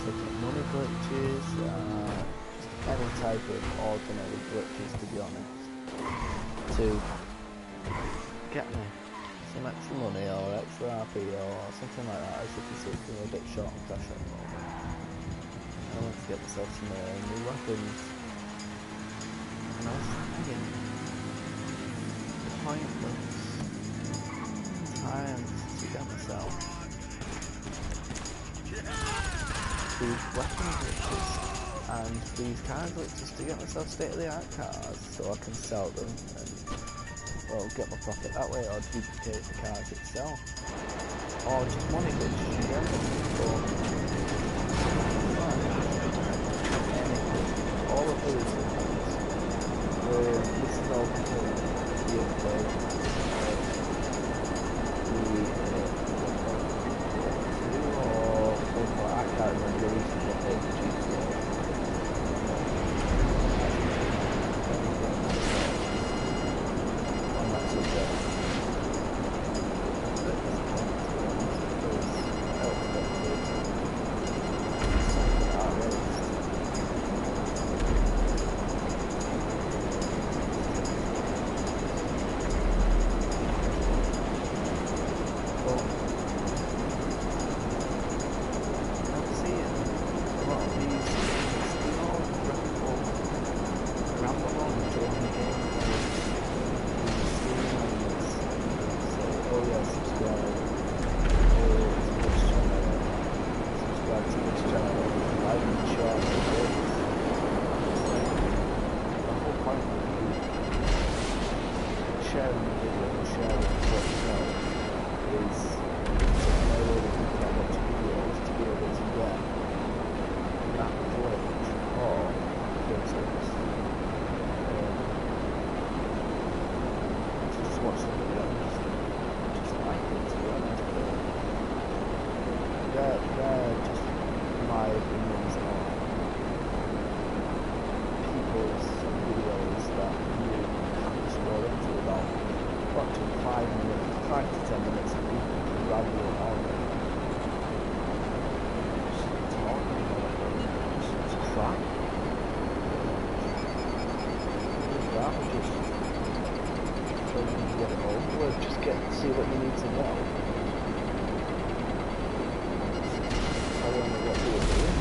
looking at money glitches, any type of ordinary glitches, to be honest, to get me some extra money or extra RP or something like that. As you can see, I'm a bit short on cash at the moment. I want to get myself some new weapons. And I was thinking, pointless times to get myself these weapon glitches and these car glitches to get myself state-of-the-art cars so I can sell them and, well, get my profit that way, or duplicate the cars itself, or just money glitches in general. But all of these things, this is all because the update. I can't remember the recent update to GTA. On that subject. See what you need to know. I don't know what you were doing.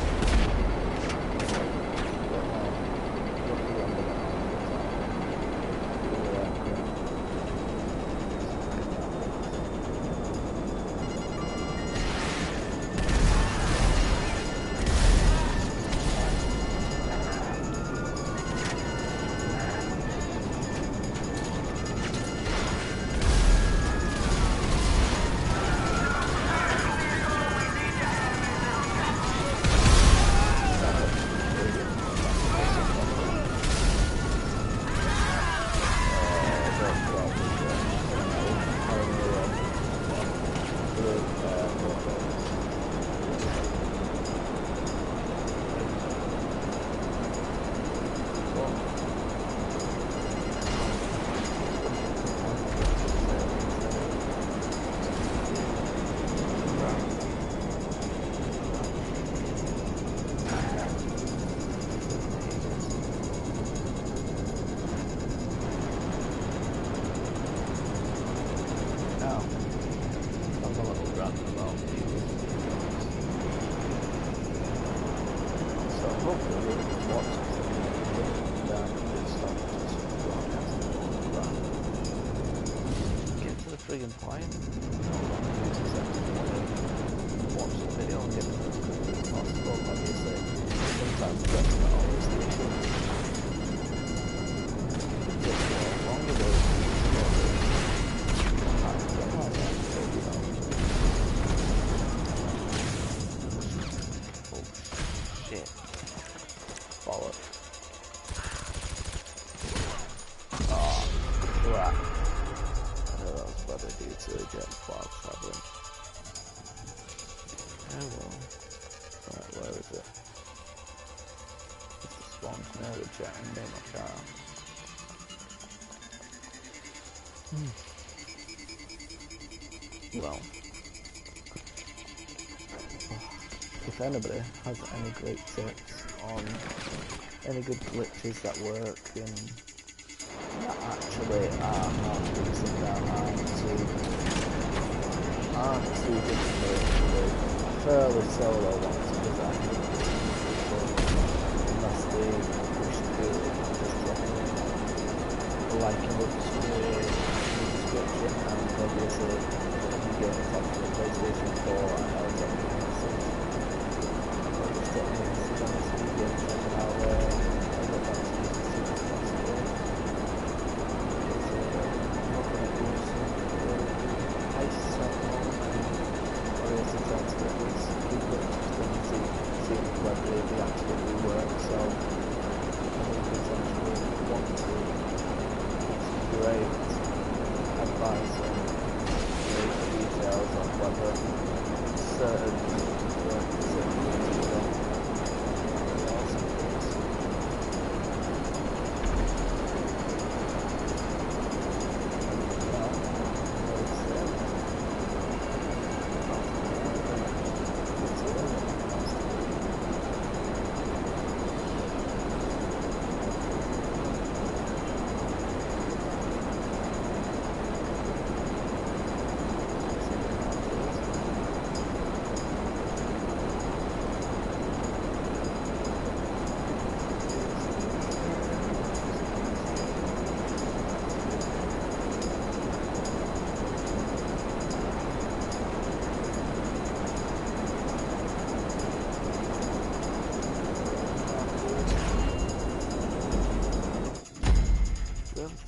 Friggin' point. Watch the video and get it as quickly as possible, obviously. Sometimes that's not always the issue. It takes a lot longer though. Oh shit. Bollocks. Oh crap. But I do to eject while travelling. Oh well. Right, where is it? It's the spawn near the jet and near my car. Well. If if anybody has any great tips on any good glitches that work and that actually are half decent, that aren't too difficult to do, fairly solo ones, because I hate people unless they push through, just dropping a like in the description, and obviously if you get a text from PlayStation 4 and I'll drop you a message, or just drop me a message on this video and I'll get back to you as soon as possible. I'm not going to do some heists at the moment, or else it's trying to get these people and see whether they actually work, so I think potentially want to great advice on great details on whether certain things work for certain things or not.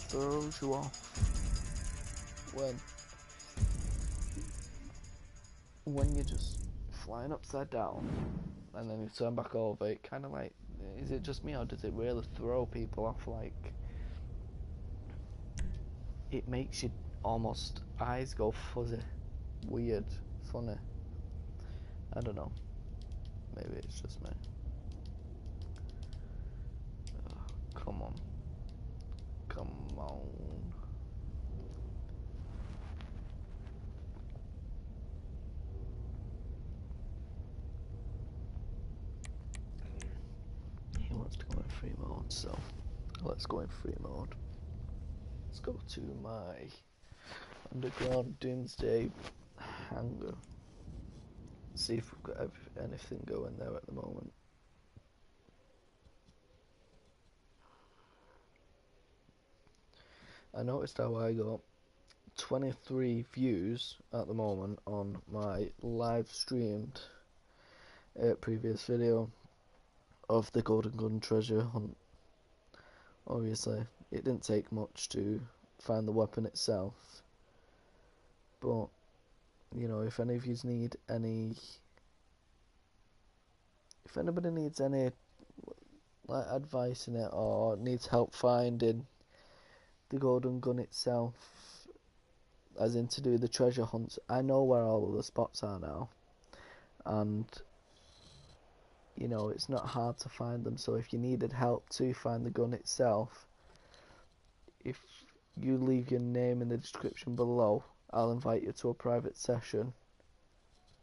Throws you off when you're just flying upside down and then you turn back over. It kind of like, is it just me or does it really throw people off? Like, it makes your almost eyes go fuzzy, weird, funny. I don't know, maybe it's just me. Come on. He wants to go in free mode, so let's go in free mode. Let's go to my underground doomsday hangar. See if we've got anything going there at the moment. I noticed how I got 23 views at the moment on my live streamed previous video of the Golden Gun treasure hunt. Obviously, it didn't take much to find the weapon itself, but you know, if any of you need any, if anybody needs any like advice in it or needs help finding the Golden Gun itself, as in to do the treasure hunts, I know where all of the spots are now, and you know, it's not hard to find them. So if you needed help to find the gun itself, if you leave your name in the description below, I'll invite you to a private session.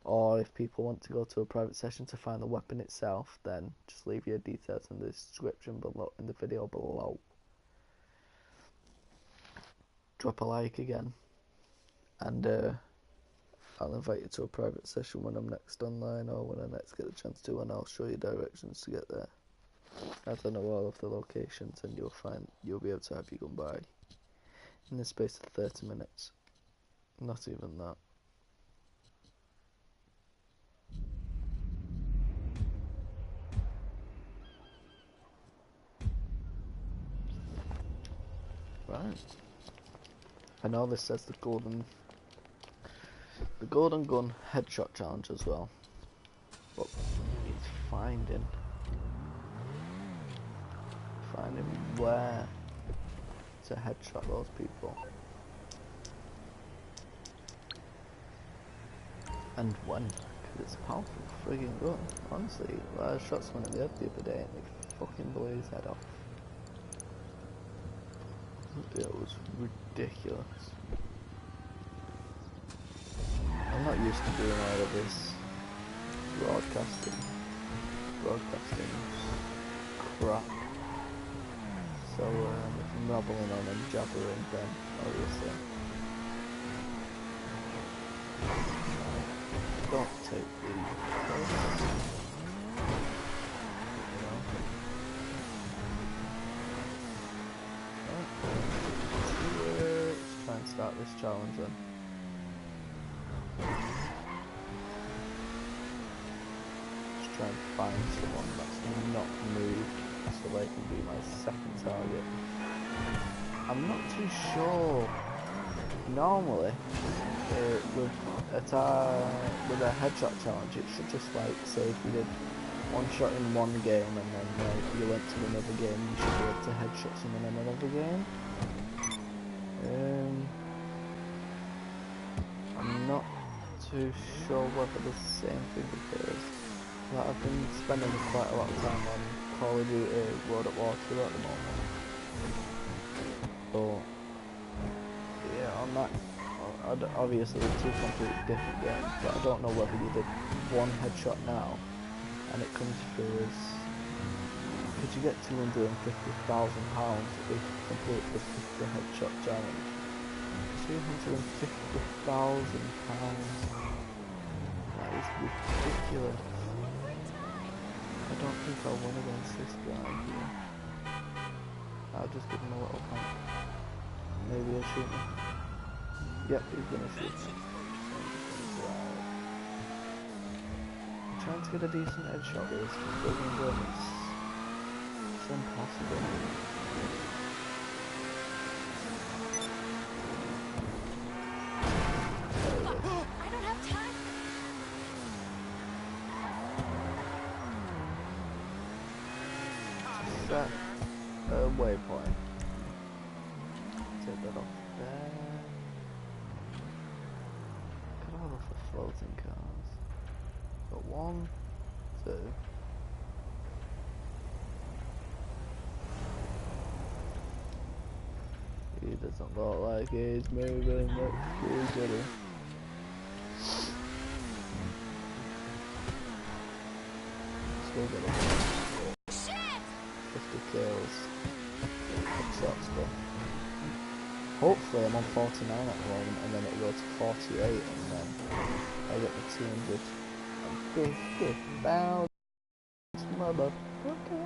Or if people want to go to a private session to find the weapon itself, then just leave your details in the description below, in the video below. Drop a like again, and I'll invite you to a private session when I'm next online, or when I next get a chance to, and I'll show you directions to get there. As I know all of the locations, and you'll be able to have your gun by in the space of 30 minutes. Not even that. Right. I know this says the Golden Gun headshot challenge as well, but it's finding where to headshot those people and when, because it's a powerful friggin' gun. Honestly, I shot someone in the head the other day and they fucking blew his head off. It was ridiculous. I'm not used to doing all of this broadcasting's crap. So if I'm rambling on and jabbering, then obviously don't take the piss, you know. Let's try and start this challenge then. Let's try and find someone that's not moved so they can be my second target. I'm not too sure. Normally, with a headshot challenge, it should just like say if you did one shot in one game and then you went to another game, you should be able to headshot someone in another game. I'm not too sure whether the same thing occurs. But I've been spending quite a lot of time on Call of Duty World at War 2 at the moment. So yeah, on that, obviously they're two completely different games, but I don't know whether you did one headshot now and it comes through as, could you get £250,000 if you complete the headshot challenge? £250,000. That is ridiculous. I don't think I'll win against this guy here. I'll just give him a little pump. Maybe he'll shoot me. Yep, he's gonna shoot me. I'm trying to get a decent headshot with this friggin' gun. It's impossible. I don't have time. Set a waypoint. Take that off there. Cut all off the floating cars. Got 1, 2. He doesn't look like he's moving much too good. Still got a 50 kills. Headshots though. Hopefully I'm on 49 at the moment and then it'll go to 48 and then I'll get the 250,000 motherfucker.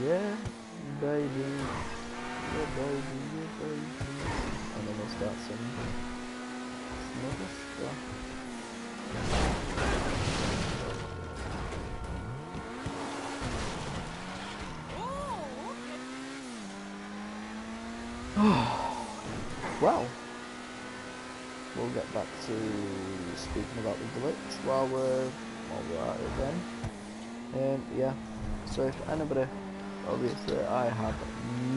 Yeah, baby. Yeah, baby. Yeah, baby. And then we'll start some other stuff. Well, we'll get back to speaking about the glitch while we're at it then. Yeah, so if anybody, obviously I have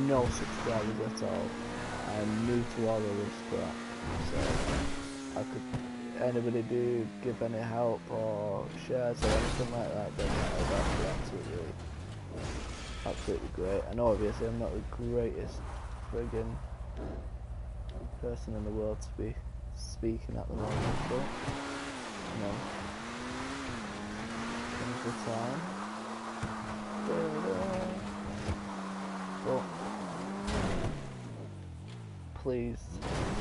no subscribers at all. I'm new to all of this crap, so anybody do give any help or shares or anything like that, then that would be absolutely great. I know obviously I'm not the greatest friggin' person in the world to be speaking at the moment, but you know, comes the time. But please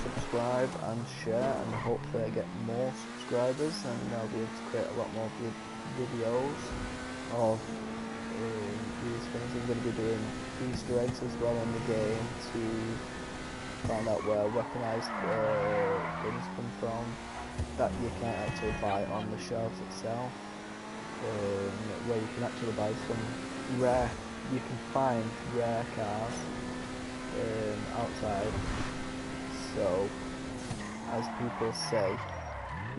subscribe and share, and hopefully I get more subscribers and I'll be able to create a lot more videos of these things. I'm going to be doing Easter eggs as well in the game to find out where weaponized things come from that you can't actually buy on the shelves itself, where you can actually buy some you can find rare cars outside. So as people say,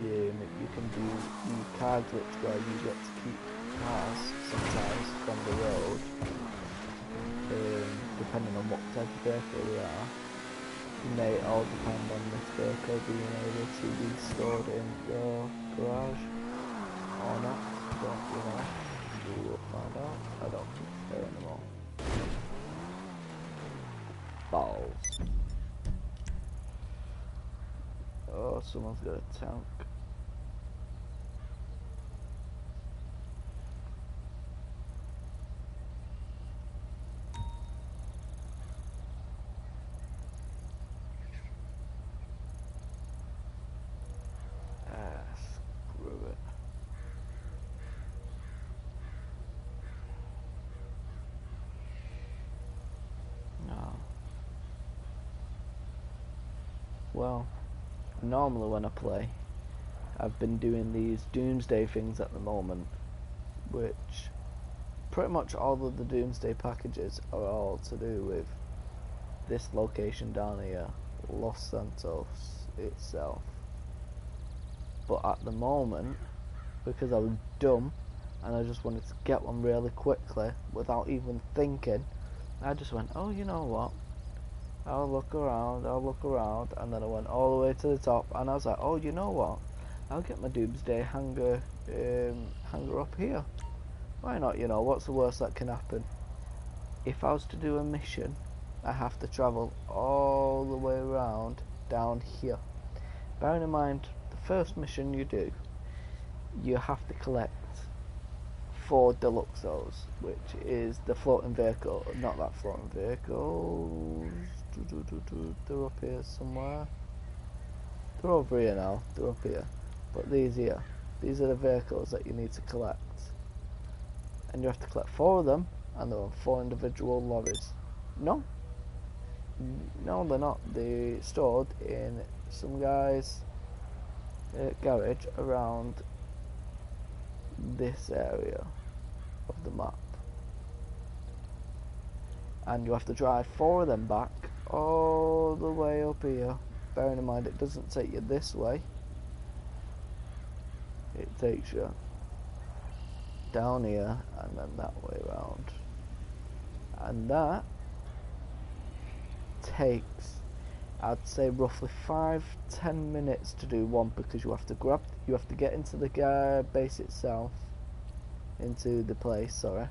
you can do the car glitch where you get to keep cars sometimes from the road, depending on what type of vehicle they are. It may all depend on this vehicle being able to be stored in your garage or not, but you know, we will find out. I don't think it's there anymore. Balls. Oh, someone's got a tank. well, normally when I play, I've been doing these Doomsday things at the moment, which pretty much all of the Doomsday packages are all to do with this location down here, Los Santos itself. But at the moment, because I was dumb and I just wanted to get one really quickly without even thinking, I just went, oh, you know what, I'll look around, and then I went all the way to the top, and I was like, oh, you know what, I'll get my Doomsday hanger up here. Why not? You know, what's the worst that can happen? If I was to do a mission, I have to travel all the way around down here. Bearing in mind, the first mission you do, you have to collect 4 Deluxos, which is the floating vehicle, not that floating vehicle, they're up here somewhere, they're over here now, they're up here, but these here, these are the vehicles that you need to collect, and you have to collect 4 of them, and they're on 4 individual lorries. No, they're not. They're stored in some guy's garage around this area of the map, and you have to drive 4 of them back all the way up here. Bearing in mind, it doesn't take you this way, it takes you down here and then that way around, and that takes, I'd say, roughly 5-10 minutes to do one, because you have to get into the base itself, into the place, sorry,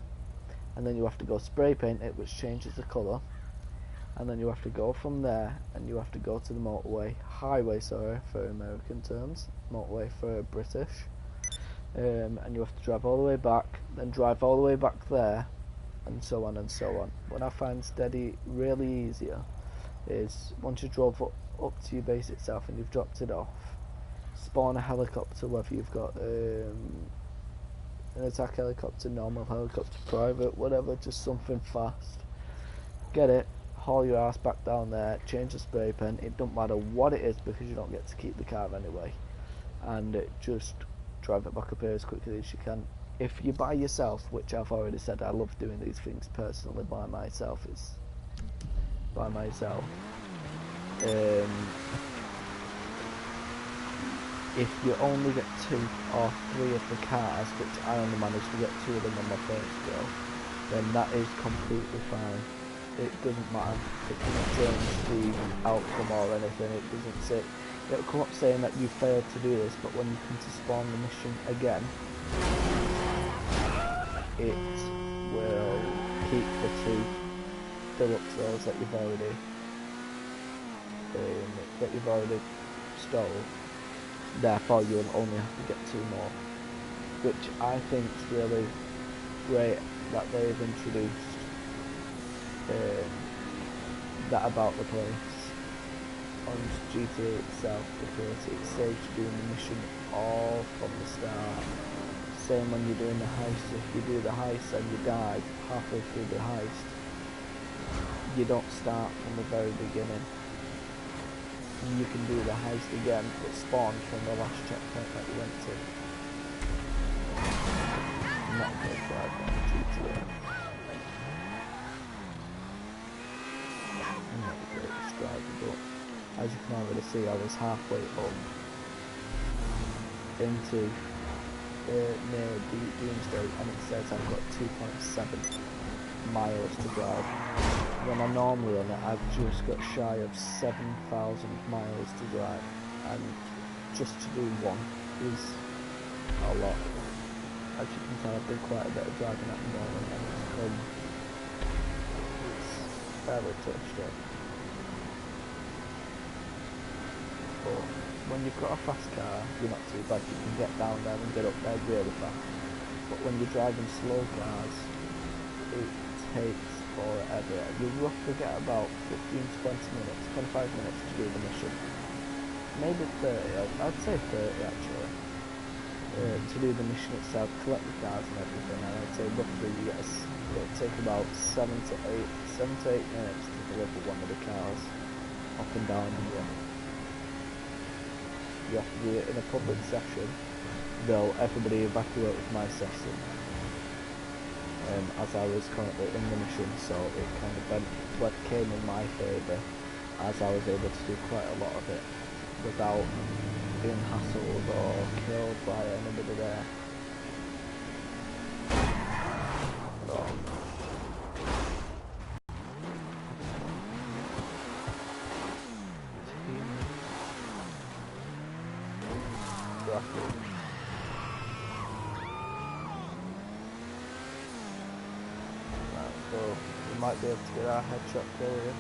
and then you have to go spray paint it, which changes the colour, and then you have to go from there, and you have to go to the highway, sorry, for American terms, motorway for British, and you have to drive all the way back, then drive all the way back there, and so on and so on. What I find steady really easier is, once you drove up to your base itself and you've dropped it off, spawn a helicopter, whether you've got an attack helicopter, normal helicopter, private, whatever, just something fast. Get it, haul your ass back down there, change the spray pen, it don't matter what it is, because you don't get to keep the car anyway, and just drive it back up here as quickly as you can. If you're by yourself, which I've already said, I love doing these things personally by myself, if you only get 2 or 3 of the cars, which I only managed to get 2 of them on my first go, then that is completely fine. It doesn't matter, it doesn't change the outcome or anything. It doesn't say, it'll come up saying that you failed to do this, but when you come to spawn the mission again, it will keep the 2 Deluxos that you've already stole. Therefore, you'll only have to get 2 more, which I think is really great that they've introduced that about the place on GTA itself, because it saves you doing the mission all from the start. Same when you're doing the heist. If you do the heist and you die halfway through the heist, you don't start from the very beginning. You can do the heist again, but spawn from the last checkpoint that you went to. Not a good drive on GTA. I'm not the greatest driver, but as you can already see, I was halfway up into near the Doomsday, and it says I've got 2.7 miles to drive. When I'm normally on it, I've just got shy of 7,000 miles to drive, and just to do one is a lot. As you can tell, I've done quite a bit of driving at the moment, and it's fairly touched up. But when you've got a fast car, you're not too bad. You can get down there and get up there really fast. But when you're driving slow cars, it takes forever. You roughly get about 15 to 20 minutes, 25 minutes to do the mission. Maybe 30, I'd say 30 actually. To do the mission itself, collect the cars and everything, and I'd say roughly it'll take about 7 to 8 minutes to deliver one of the cars up and down here. you have to do it in a public session, though everybody evacuated my session. As I was currently in the mission, so it kind of came in my favour, as I was able to do quite a lot of it without being hassled or killed by anybody there. So, traffic. Right, so we might be able to get our headshot going.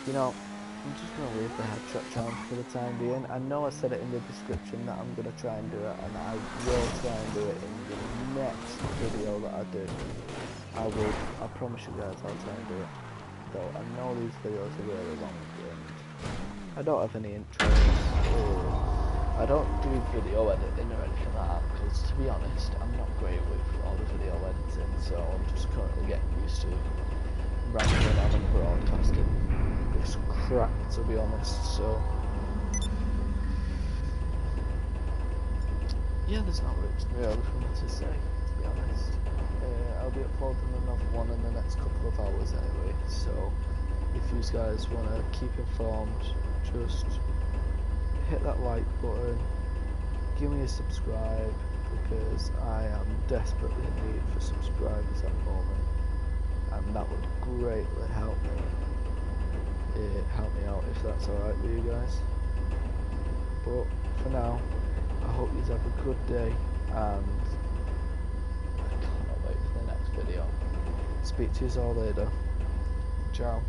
You know, I'm just going to leave the headshot challenge for the time being. I know I said it in the description that I'm going to try and do it, and I will try and do it in the next video that I do. I promise you guys I'll try and do it. Though I know these videos are really long, and I don't have any interest, or I don't do video editing or anything like that, because to be honest, I'm not great with all the video editing, so I'm just currently getting used to rambling on and broadcasting this crap, to be honest. So yeah, there's not really for me to say, to be honest. I'll be uploading another one in the next couple of hours anyway, so if you guys want to keep informed, just hit that like button, give me a subscribe, because I am desperately in need for subscribers at the moment, and that would greatly help me out if that's alright with you guys. But for now, I hope you have a good day, and I cannot wait for the next video. Speak to you all later. Ciao.